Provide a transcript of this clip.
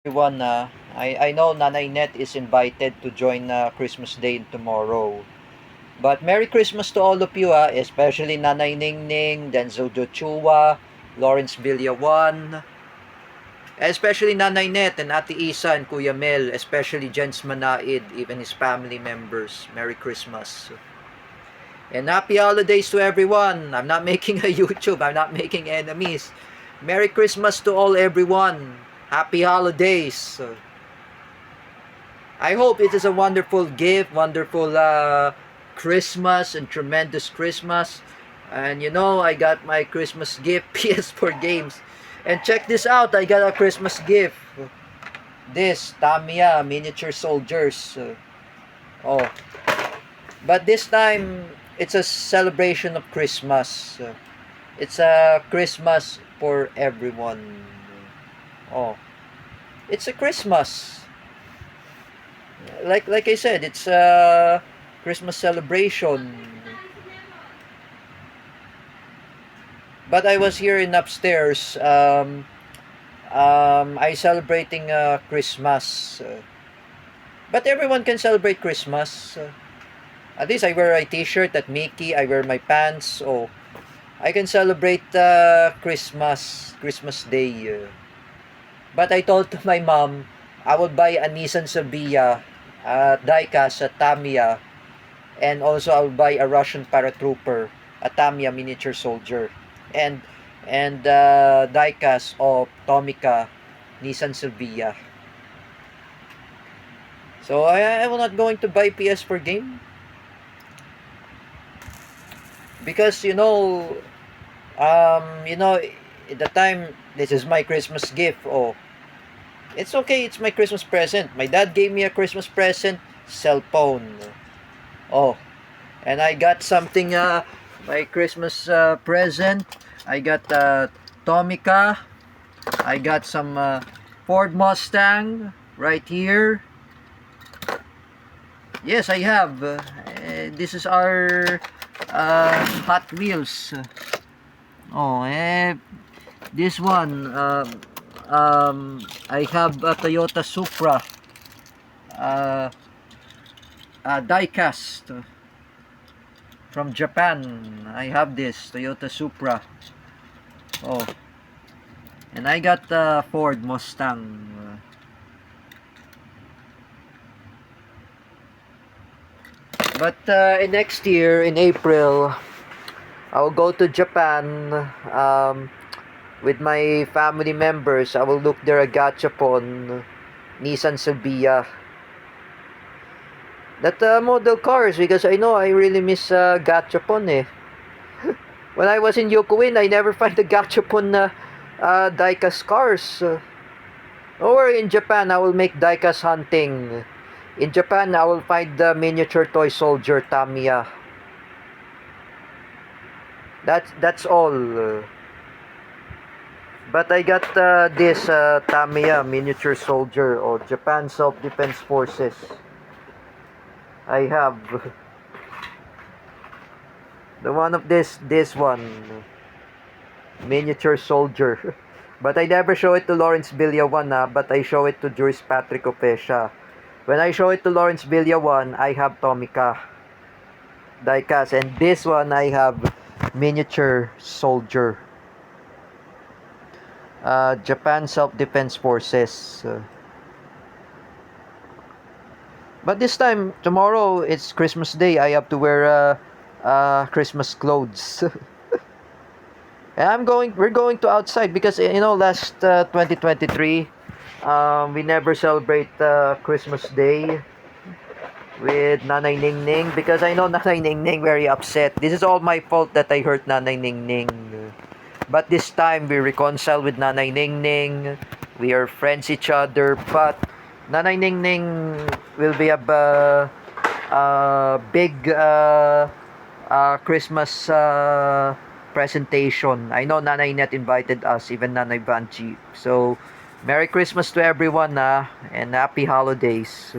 Everyone, I know Nanay Net is invited to join Christmas Day tomorrow. But Merry Christmas to all of you, especially Nanay Ningning, Denzel Jochua, Lawrence Villawan, especially Nanay Net and Ate Isa and Kuya Mel, especially Jens Manaid, even his family members. Merry Christmas. And happy holidays to everyone. I'm not making a YouTube. I'm not making enemies. Merry Christmas to all everyone. Happy holidays. I hope it is a wonderful gift, wonderful Christmas and tremendous Christmas. And you know, I got my Christmas gift, PS4 games. And check this out, I got a Christmas gift. This, Tamiya miniature soldiers. Oh, but this time, it's a celebration of Christmas. It's a Christmas for everyone. Oh, it's a Christmas. Like I said, it's a Christmas celebration. But I was here in upstairs. I celebrating Christmas. But everyone can celebrate Christmas. At least I wear a t-shirt at Mickey. I wear my pants. Oh, I can celebrate Christmas Day. But I told to my mom, I would buy a Nissan Silvia, diecast, a Tamiya, and also I will buy a Russian paratrooper, a Tamiya miniature soldier, and diecast of Tomica Nissan Silvia. So I will not going to buy PS4 game because at the time this is my Christmas gift. Oh, it's okay. It's my Christmas present. My dad gave me a Christmas present, cell phone. Oh, and I got something. My Christmas present. I got Tomica. I got some Ford Mustang right here. Yes, I have. This is our Hot Wheels. Oh, this one. I have a Toyota Supra. Uh, diecast from Japan. I have this Toyota Supra. Oh, and I got the Ford Mustang. But next year in April, I will go to Japan with my family members. I will look there at Gachapon, Nissan Silvia. That model cars, because I know I really miss Gachapon eh. When I was in Yokoin, I never find the Gachapon diecast cars. Or in Japan, I will make diecast hunting. In Japan, I will find the miniature toy soldier Tamiya. That's all. But I got this Tamiya miniature soldier or Japan Self-Defense Forces. I have the one of this one miniature soldier. But I never show it to Lawrence Villawan, but I show it to Juris Patrick Opesha. When I show it to Lawrence Villawan, I have Tomica diecast, and this one I have miniature soldier. Japan Self-Defense Forces. But this time, tomorrow, it's Christmas Day. I have to wear Christmas clothes. And we're going to outside because, last 2023, we never celebrate Christmas Day with Nanay Ningning because I know Nanay Ningning very upset. This is all my fault that I hurt Nanay Ningning. But this time we reconcile with Nanay Ningning. We are friends each other. But Nanay Ningning will be a big Christmas presentation. I know Nanay Net invited us, even Nanay Banchi. So, Merry Christmas to everyone and Happy Holidays.